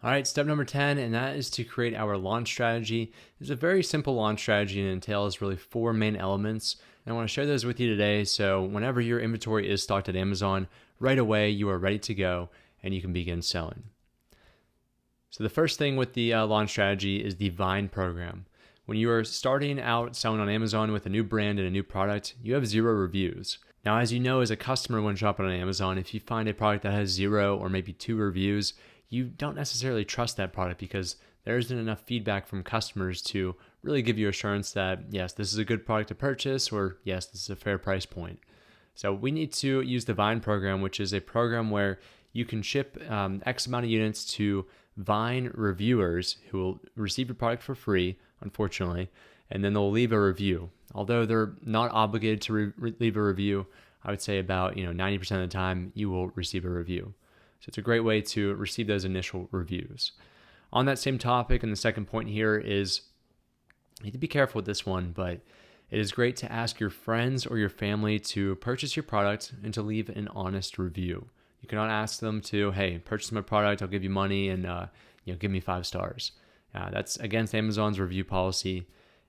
All right, step number 10, and that is to create our launch strategy. It's a very simple launch strategy and entails really four main elements. And I want to share those with you today. So whenever your inventory is stocked at Amazon, right away you are ready to go and you can begin selling. So the first thing with the launch strategy is the Vine program. When you are starting out selling on Amazon with a new brand and a new product, you have 0 reviews. Now, as you know, as a customer when shopping on Amazon, if you find a product that has 0 or maybe 2 reviews, you don't necessarily trust that product because there isn't enough feedback from customers to really give you assurance that, yes, this is a good product to purchase, or yes, this is a fair price point. So we need to use the Vine program, which is a program where you can ship X amount of units to Vine reviewers who will receive your product for free, unfortunately, and then they'll leave a review. Although they're not obligated to leave a review, I would say about 90% of the time you will receive a review. So it's a great way to receive those initial reviews. On that same topic, and the second point here is, you need to be careful with this one, but it is great to ask your friends or your family to purchase your product and to leave an honest review. You cannot ask them to, hey, purchase my product, I'll give you money, and give me 5 stars. That's against Amazon's review policy.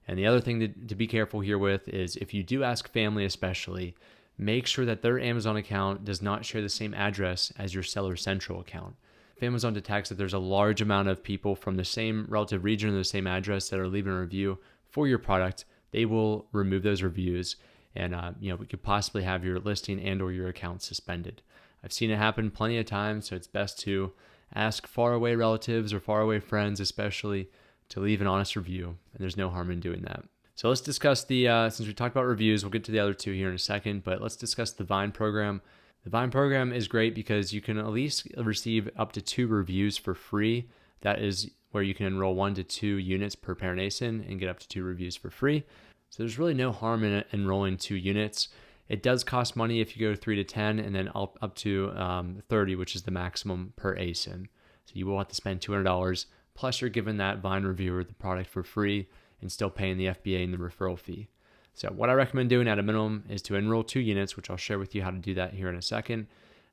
And the other thing to be careful here with is if you do ask family especially, make sure that their Amazon account does not share the same address as your Seller Central account. If Amazon detects that there's a large amount of people from the same relative region or the same address that are leaving a review for your product, they will remove those reviews, and we could possibly have your listing and or your account suspended. I've seen it happen plenty of times, so it's best to ask faraway relatives or faraway friends especially to leave an honest review, and there's no harm in doing that. So let's discuss since we talked about reviews, we'll get to the other two here in a second, but let's discuss the Vine program. The Vine program is great because you can at least receive up to 2 reviews for free. That is where you can enroll 1 to 2 units per parent ASIN and get up to 2 reviews for free. So there's really no harm in enrolling 2 units. It does cost money if you go 3 to 10 and then up to 30, which is the maximum per ASIN. So you will have to spend $200, plus you're giving that Vine reviewer the product for free and still paying the FBA and the referral fee. So what I recommend doing at a minimum is to enroll 2 units, which I'll share with you how to do that here in a second.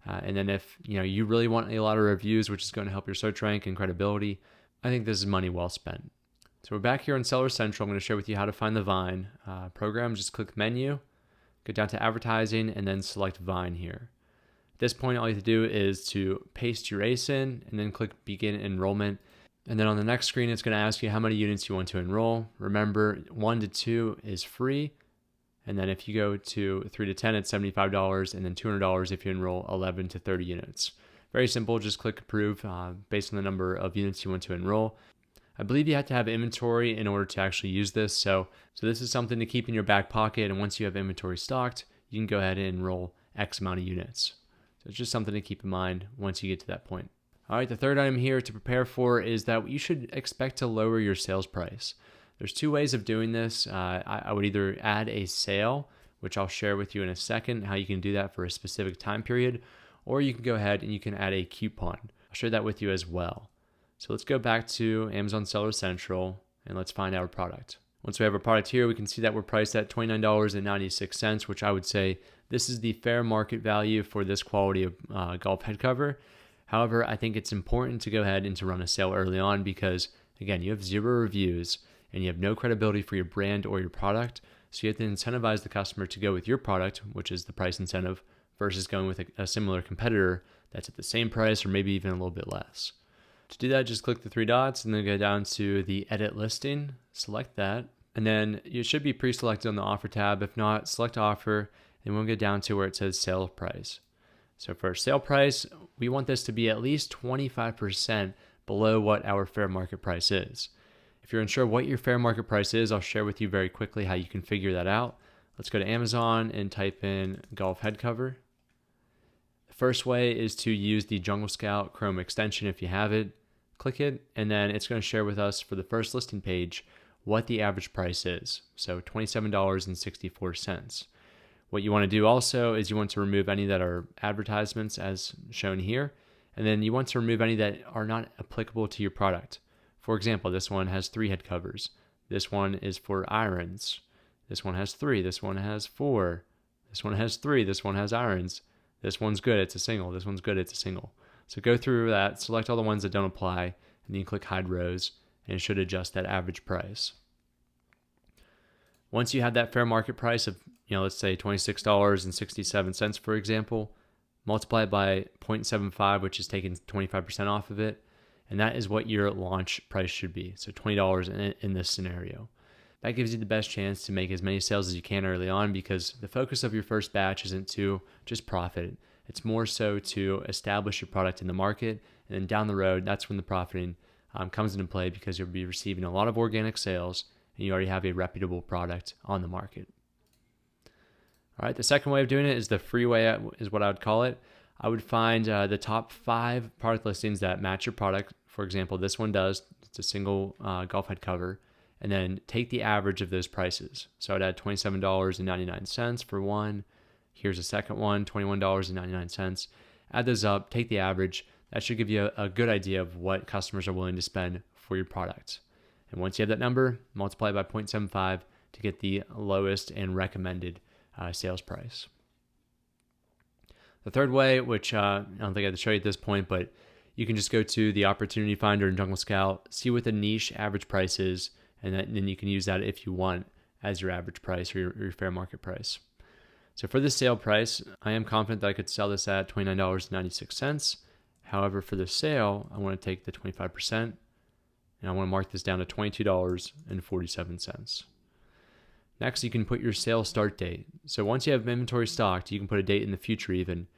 And then if you really want a lot of reviews, which is going to help your search rank and credibility, I think this is money well spent. So we're back here on Seller Central. I'm going to share with you how to find the Vine program. Just click menu, go down to advertising, and then select Vine here. At this point, all you have to do is to paste your ASIN and then click begin enrollment. And then on the next screen, it's going to ask you how many units you want to enroll. Remember, 1 to 2 is free. And then if you go to 3 to 10, it's $75, and then $200 if you enroll 11 to 30 units. Very simple, just click approve based on the number of units you want to enroll. I believe you have to have inventory in order to actually use this. So this is something to keep in your back pocket. And once you have inventory stocked, you can go ahead and enroll X amount of units. So it's just something to keep in mind once you get to that point. All right, the third item here to prepare for is that you should expect to lower your sales price. There's 2 ways of doing this. I would either add a sale, which I'll share with you in a second, how you can do that for a specific time period, or you can go ahead and you can add a coupon. I'll share that with you as well. So let's go back to Amazon Seller Central and let's find our product. Once we have our product here, we can see that we're priced at $29.96, which I would say this is the fair market value for this quality of golf head cover. However, I think it's important to go ahead and to run a sale early on because, again, you have 0 reviews and you have no credibility for your brand or your product. So you have to incentivize the customer to go with your product, which is the price incentive, versus going with a similar competitor that's at the same price or maybe even a little bit less. To do that, just click the 3 dots and then go down to the edit listing, select that, and then you should be pre-selected on the offer tab. If not, select offer, and we'll get down to where it says sale price. So for sale price, we want this to be at least 25% below what our fair market price is. If you're unsure what your fair market price is, I'll share with you very quickly how you can figure that out. Let's go to Amazon and type in golf head cover. The first way is to use the Jungle Scout Chrome extension if you have it. Click it, and then it's going to share with us for the first listing page what the average price is. So $27.64. What you want to do also is you want to remove any that are advertisements as shown here, and then you want to remove any that are not applicable to your product. For example, this one has 3 head covers. This one is for irons. This one has 3. This one has 4. This one has 3. This one has irons. This one's good, it's a single. This one's good, it's a single. So go through that, select all the ones that don't apply, and you click hide rows, and it should adjust that average price. Once you have that fair market price of, let's say $26.67, for example, multiply it by 0.75, which is taking 25% off of it, and that is what your launch price should be. So $20 in this scenario. That gives you the best chance to make as many sales as you can early on, because the focus of your first batch isn't to just profit. It's more so to establish your product in the market, and then down the road, that's when the profiting comes into play, because you'll be receiving a lot of organic sales and you already have a reputable product on the market. All right, the second way of doing it is the free way, is what I would call it. I would find the top 5 product listings that match your product. For example, this one does. It's a single golf head cover. And then take the average of those prices. So I'd add $27.99 for one. Here's a second one, $21.99. Add those up, take the average. That should give you a good idea of what customers are willing to spend for your product. And once you have that number, multiply it by 0.75 to get the lowest and recommended sales price. The third way, which I don't think I have to show you at this point, but you can just go to the Opportunity Finder in Jungle Scout, see what the niche average price is, and then you can use that if you want as your average price or your fair market price. So for the sale price, I am confident that I could sell this at $29.96. However, for the sale, I want to take the 25%, and I want to mark this down to $22.47. Next, you can put your sale start date. So once you have inventory stocked, you can put a date in the future even,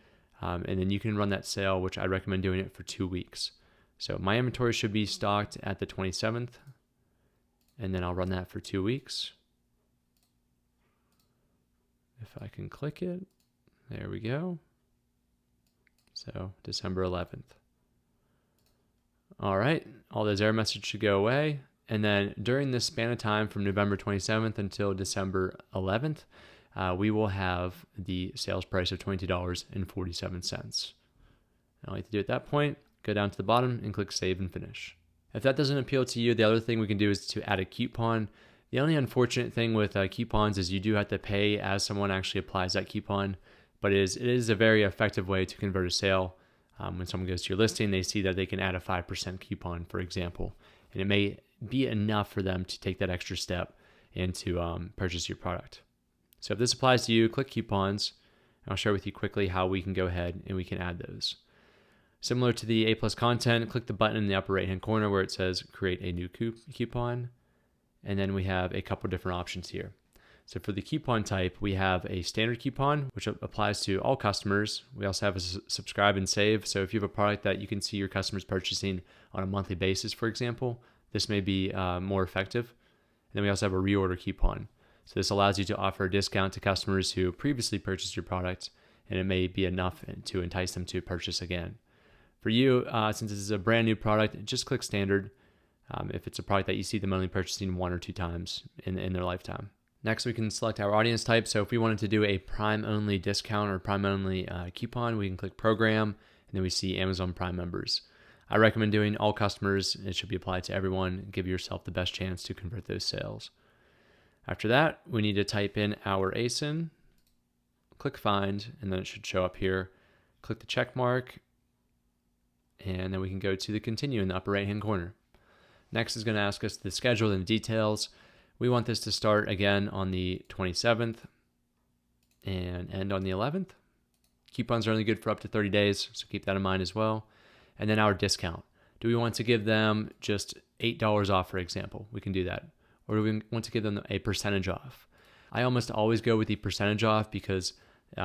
and then you can run that sale, which I recommend doing it for 2 weeks. So my inventory should be stocked at the 27th, and then I'll run that for 2 weeks. If I can click it, there we go. So December 11th. All right, all those error messages should go away. And then during this span of time from November 27th until December 11th, we will have the sales price of $22.47. All you have to do at that point, go down to the bottom and click Save and Finish. If that doesn't appeal to you, the other thing we can do is to add a coupon. The only unfortunate thing with coupons is you do have to pay as someone actually applies that coupon, but it is a very effective way to convert a sale. When someone goes to your listing, they see that they can add a 5% coupon, for example, and it may be enough for them to take that extra step and to purchase your product. So if this applies to you, click coupons, and I'll share with you quickly how we can go ahead and we can add those. Similar to the A+ content, click the button in the upper right-hand corner where it says create a new coupon, and then we have a couple different options here. So for the coupon type, we have a standard coupon, which applies to all customers. We also have a subscribe and save. So if you have a product that you can see your customers purchasing on a monthly basis, for example, this may be more effective. And then we also have a reorder coupon. So this allows you to offer a discount to customers who previously purchased your product, and it may be enough to entice them to purchase again. For you, since this is a brand new product, just click standard if it's a product that you see them only purchasing 1 or 2 times in their lifetime. Next, we can select our audience type. So if we wanted to do a Prime-only discount or Prime-only coupon, we can click Program, and then we see Amazon Prime members. I recommend doing all customers. It should be applied to everyone. Give yourself the best chance to convert those sales. After that, we need to type in our ASIN, click Find, and then it should show up here. Click the check mark, and then we can go to the Continue in the upper right-hand corner. Next is going to ask us the schedule and details. We want this to start again on the 27th and end on the 11th. Coupons are only good for up to 30 days, so keep that in mind as well. And then our discount. Do we want to give them just $8 off, for example? We can do that. Or do we want to give them a percentage off? I almost always go with the percentage off because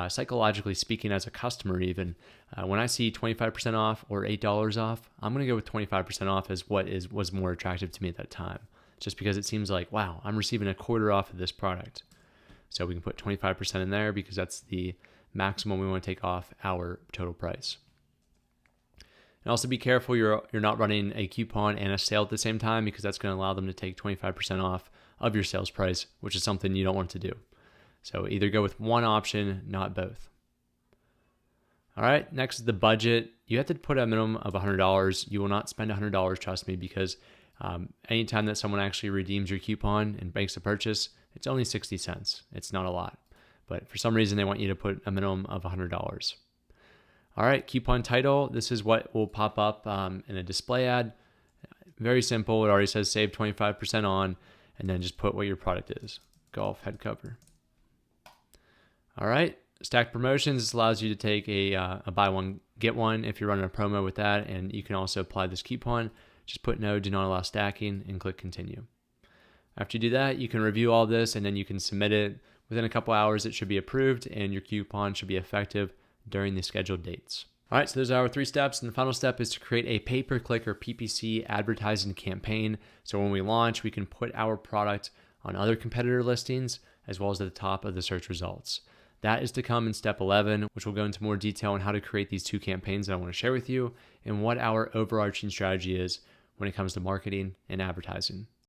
psychologically speaking, as a customer even, when I see 25% off or $8 off, I'm going to go with 25% off as what was more attractive to me at that time. Just because it seems like, wow, I'm receiving a quarter off of this product. So we can put 25% in there because that's the maximum we want to take off our total price. And also be careful you're not running a coupon and a sale at the same time, because that's going to allow them to take 25% off of your sales price, which is something you don't want to do. So either go with one option, not both. All right, next is the budget. You have to put a minimum of $100. You will not spend $100, trust me, because anytime that someone actually redeems your coupon and makes a purchase, it's only 60 cents. It's not a lot. But for some reason, they want you to put a minimum of $100. All right, coupon title. This is what will pop up in a display ad. Very simple. It already says save 25% on, and then just put what your product is. Golf head cover. All right. Stack promotions. This allows you to take a buy one, get one if you're running a promo with that. And you can also apply this coupon. Just put no, do not allow stacking, and click continue. After you do that, you can review all this and then you can submit it. Within a couple hours, it should be approved and your coupon should be effective during the scheduled dates. All right, so those are our 3 steps. And the final step is to create a pay-per-click or PPC advertising campaign. So when we launch, we can put our product on other competitor listings as well as at the top of the search results. That is to come in step 11, which will go into more detail on how to create these 2 campaigns that I want to share with you and what our overarching strategy is when it comes to marketing and advertising.